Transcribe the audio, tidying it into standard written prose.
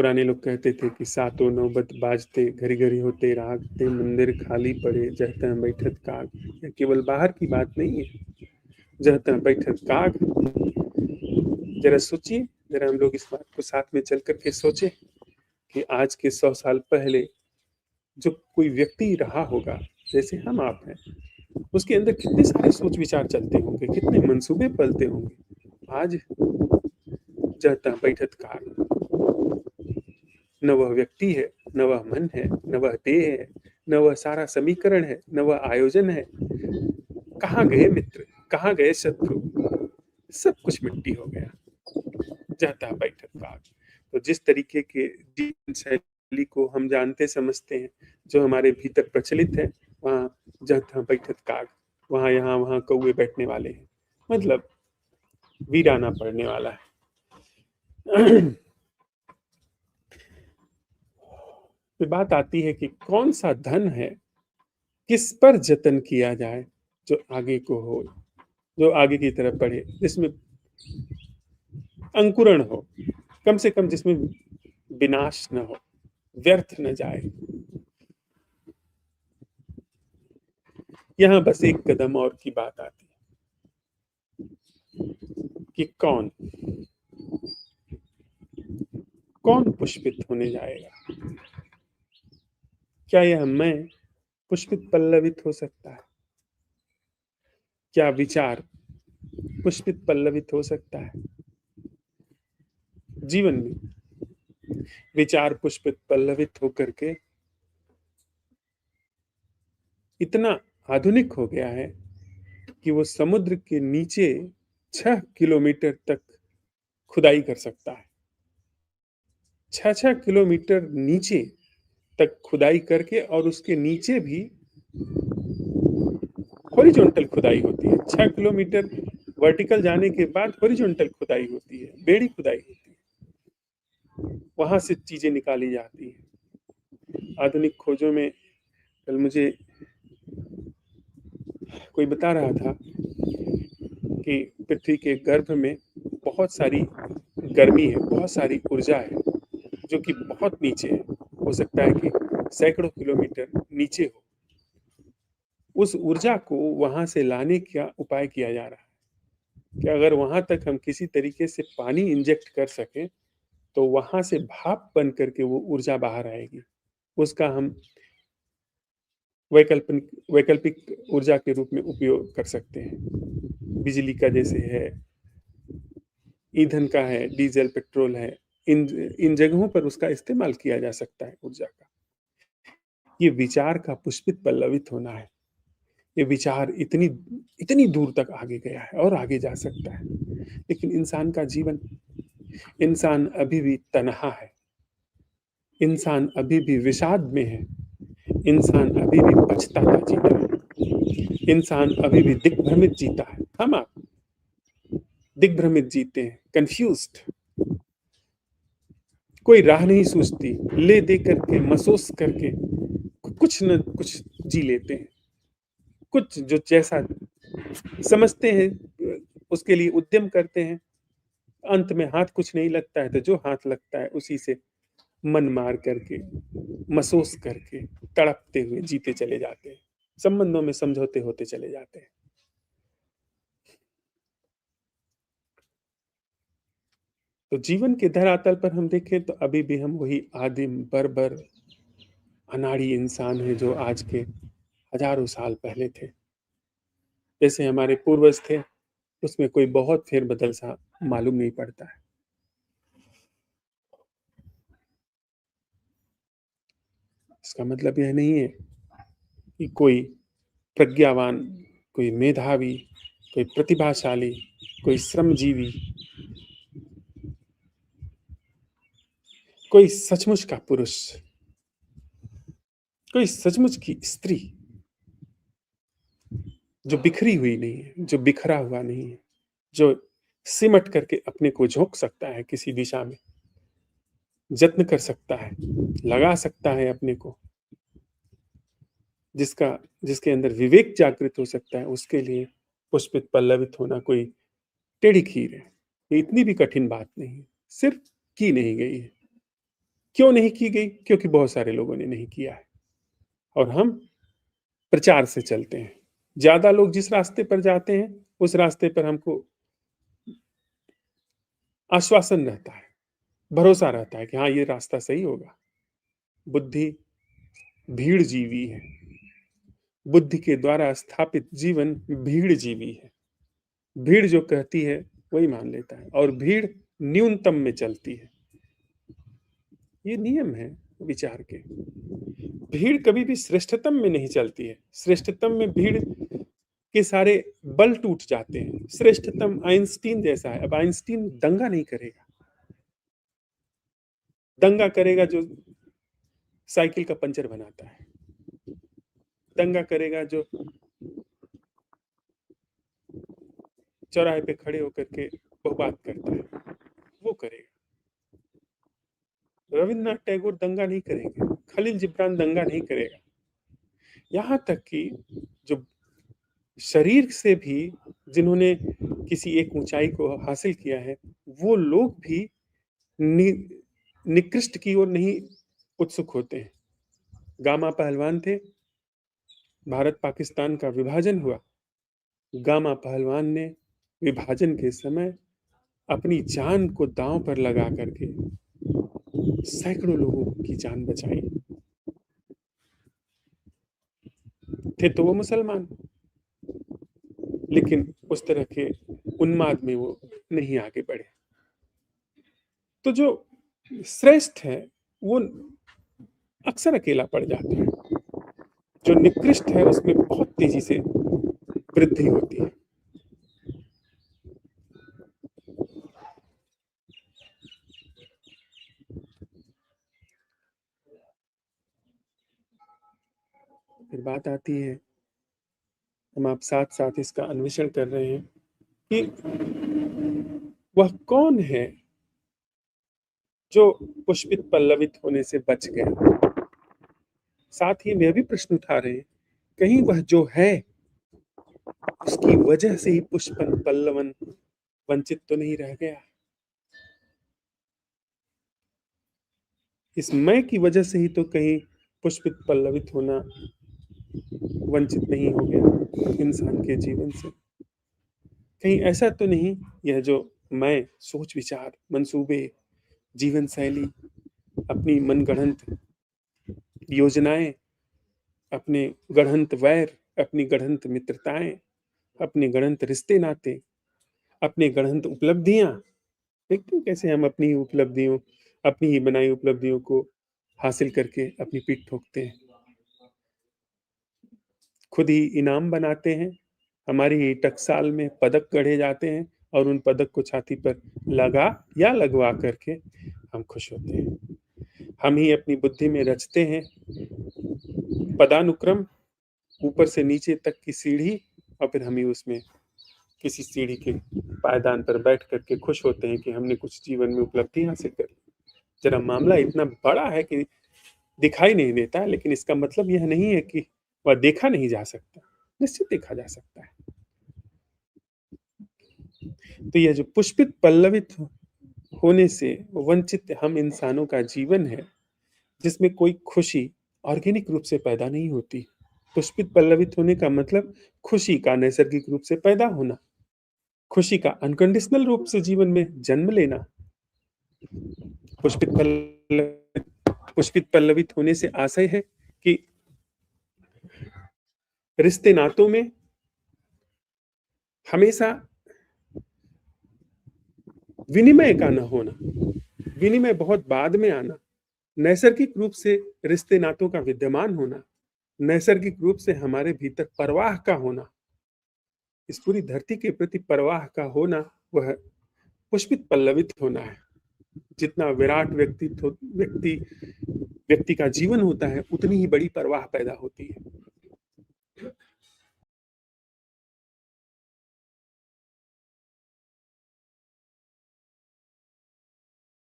पुराने लोग कहते थे कि सातों नौबत बाजते, घड़ी घड़ी होते रागते, मंदिर खाली पड़े, जहते बैठत काग। यह केवल बाहर की बात नहीं है, जहते बैठत काग। जरा सोचिए, जरा हम लोग इस बात को साथ में चल करके सोचे कि आज के 100 साल पहले जो कोई व्यक्ति रहा होगा, जैसे हम आप हैं, उसके अंदर कितने सारे सोच विचार चलते होंगे, कितने मंसूबे पलते होंगे। आज जहता बैठत काग, न वह व्यक्ति है, न वह मन है, न वह देह है, न वह सारा समीकरण है, न वह आयोजन है। कहाँ गए मित्र, कहाँ गए शत्रु, सब कुछ मिट्टी हो गया। जाता बैठक काग। तो जिस तरीके के जीवन शैली को हम जानते समझते हैं, जो हमारे भीतर प्रचलित है, वहाँ जाता बैठक काग, वहाँ यहाँ वहाँ कौवे बैठने वाले हैं, मतलब वीराना पड़ने वाला है। फिर बात आती है कि कौन सा धन है, किस पर जतन किया जाए जो आगे को हो, जो आगे की तरफ बढ़े, जिसमें अंकुरण हो, कम से कम जिसमें विनाश न हो, व्यर्थ न जाए। यहाँ बस एक कदम और की बात आती है कि कौन कौन पुष्पित होने जाएगा। क्या यह मैं पुष्पित पल्लवित हो सकता है? क्या विचार पुष्पित पल्लवित हो सकता है? जीवन में विचार पुष्पित पल्लवित होकर के इतना आधुनिक हो गया है कि वो समुद्र के नीचे 6 किलोमीटर तक खुदाई कर सकता है। 6 किलोमीटर नीचे तक खुदाई करके, और उसके नीचे भी हॉरिजॉन्टल खुदाई होती है। 6 किलोमीटर वर्टिकल जाने के बाद हॉरिजॉन्टल खुदाई होती है, बेड़ी खुदाई होती है, वहां से चीजें निकाली जाती हैं। आधुनिक खोजों में कल मुझे कोई बता रहा था कि पृथ्वी के गर्भ में बहुत सारी गर्मी है, बहुत सारी ऊर्जा है, जो कि बहुत नीचे है। हो सकता है कि सैकड़ों किलोमीटर नीचे हो। उस ऊर्जा को वहां से लाने का उपाय किया जा रहा है कि अगर वहां तक हम किसी तरीके से पानी इंजेक्ट कर सकें, तो वहां से भाप बन करके वो ऊर्जा बाहर आएगी। उसका हम वैकल्पिक वैकल्पिक ऊर्जा के रूप में उपयोग कर सकते हैं। बिजली का जैसे है, ईंधन का है, डीजल पेट्रोल है, इन इन जगहों पर उसका इस्तेमाल किया जा सकता है ऊर्जा का। ये विचार का पुष्पित पल्लवित होना है। ये विचार इतनी इतनी दूर तक आगे गया है और आगे जा सकता है। लेकिन इंसान का जीवन, इंसान अभी भी तन्हा है, इंसान अभी भी विषाद में है, इंसान अभी भी पछताता जीता है, इंसान अभी भी दिग्भ्रमित जीता है। हम आप दिग्भ्रमित जीते हैं, कंफ्यूज्ड। कोई राह नहीं सूझती, ले दे करके महसूस करके कुछ न कुछ जी लेते हैं। कुछ जो जैसा समझते हैं उसके लिए उद्यम करते हैं। अंत में हाथ कुछ नहीं लगता है, तो जो हाथ लगता है उसी से मन मार करके, महसूस करके, तड़पते हुए जीते चले जाते हैं। संबंधों में समझौते होते चले जाते हैं। तो जीवन के धरातल पर हम देखें तो अभी भी हम वही आदिम बर्बर अनाड़ी इंसान हैं जो आज के हजारों साल पहले थे। जैसे हमारे पूर्वज थे, उसमें कोई बहुत फेरबदल सा मालूम नहीं पड़ता है। इसका मतलब यह नहीं है कि कोई प्रज्ञावान, कोई मेधावी, कोई प्रतिभाशाली, कोई श्रमजीवी, कोई सचमुच का पुरुष, कोई सचमुच की स्त्री जो बिखरी हुई नहीं है, जो बिखरा हुआ नहीं है, जो सिमट करके अपने को झोंक सकता है किसी दिशा में, जत्न कर सकता है, लगा सकता है अपने को, जिसका जिसके अंदर विवेक जागृत हो सकता है, उसके लिए पुष्पित पल्लवित होना कोई टेढ़ी खीर है। ये इतनी भी कठिन बात नहीं है, सिर्फ की नहीं गई है। क्यों नहीं की गई? क्योंकि बहुत सारे लोगों ने नहीं किया है और हम प्रचार से चलते हैं। ज़्यादा लोग जिस रास्ते पर जाते हैं, उस रास्ते पर हमको आश्वासन रहता है, भरोसा रहता है कि हाँ, ये रास्ता सही होगा। बुद्धि भीड़ जीवी है। बुद्धि के द्वारा स्थापित जीवन भीड़ जीवी है। भीड़ जो कहती है, वही मान लेता है और भीड़ न्यूनतम में चलती है। ये नियम है विचार के। भीड़ कभी भी श्रेष्ठतम में नहीं चलती है। श्रेष्ठतम में भीड़ के सारे बल टूट जाते हैं। श्रेष्ठतम आइंस्टीन जैसा है। अब आइंस्टीन दंगा नहीं करेगा। दंगा करेगा जो साइकिल का पंचर बनाता है। दंगा करेगा जो चौराहे पे खड़े होकर के बात करता है, वो करेगा। रविन्द्रनाथ टैगोर दंगा नहीं करेंगे। खलील जिब्रान दंगा नहीं करेगा। यहाँ तक कि जो शरीर से भी जिन्होंने किसी एक ऊंचाई को हासिल किया है, वो लोग भी निकृष्ट की ओर नहीं उत्सुक होते हैं। गामा पहलवान थे, भारत पाकिस्तान का विभाजन हुआ। गामा पहलवान ने विभाजन के समय अपनी जान को दांव पर लगा करके सैकड़ों लोगों की जान बचाई। थे तो वो मुसलमान, लेकिन उस तरह के उन्माद में वो नहीं आगे बढ़े। तो जो श्रेष्ठ है वो अक्सर अकेला पड़ जाता है। जो निकृष्ट है उसमें बहुत तेजी से वृद्धि होती है। फिर बात आती है, हम आप साथ साथ इसका अन्वेषण कर रहे हैं कि वह कौन है जो पुष्पित पल्लवित होने से बच गया। साथ ही में भी प्रश्न उठा रहे हैं, कहीं वह जो है उसकी वजह से ही पुष्पन पल्लवन वंचित तो नहीं रह गया। इस मैं की वजह से ही तो कहीं पुष्पित पल्लवित होना वंचित नहीं हो गया इंसान के जीवन से। कहीं ऐसा तो नहीं यह जो मैं सोच विचार मंसूबे जीवन शैली अपनी मनगढ़ंत योजनाएं अपने गढ़ंत वैर अपनी गढ़ंत मित्रताएं अपने गढ़ंत रिश्ते नाते अपने गढ़ंत उपलब्धियां, देखते हैं कैसे हम अपनी उपलब्धियों अपनी ही बनाई उपलब्धियों को हासिल करके अपनी पीठ ठोकते हैं, खुद ही इनाम बनाते हैं। हमारी ही टकसाल में पदक गढ़े जाते हैं और उन पदक को छाती पर लगा या लगवा करके हम खुश होते हैं। हम ही अपनी बुद्धि में रचते हैं पदानुक्रम, ऊपर से नीचे तक की सीढ़ी, और फिर हम ही उसमें किसी सीढ़ी के पायदान पर बैठ करके खुश होते हैं कि हमने कुछ जीवन में उपलब्धि हासिल कर ली। जरा मामला इतना बड़ा है कि दिखाई नहीं देता, लेकिन इसका मतलब यह नहीं है कि वह देखा नहीं जा सकता। निश्चित देखा जा सकता है। तो यह जो पुष्पित पल्लवित होने से वंचित हम इंसानों का जीवन है, जिसमें कोई खुशी ऑर्गेनिक रूप से पैदा नहीं होती। पुष्पित पल्लवित होने का मतलब खुशी का नैसर्गिक रूप से पैदा होना, खुशी का अनकंडीशनल रूप से जीवन में जन्म लेना। पुष्पित पल्लवित होने से आशय है कि रिश्ते नातों में हमेशा विनिमय का न होना, विनिमय बहुत बाद में आना, नैसर्गिक रूप से रिश्ते नातों का विद्यमान होना, नैसर्गिक रूप से हमारे भीतर परवाह का होना, इस पूरी धरती के प्रति परवाह का होना, वह पुष्पित पल्लवित होना है। जितना विराट व्यक्ति का जीवन होता है, उतनी ही बड़ी परवाह पैदा होती है।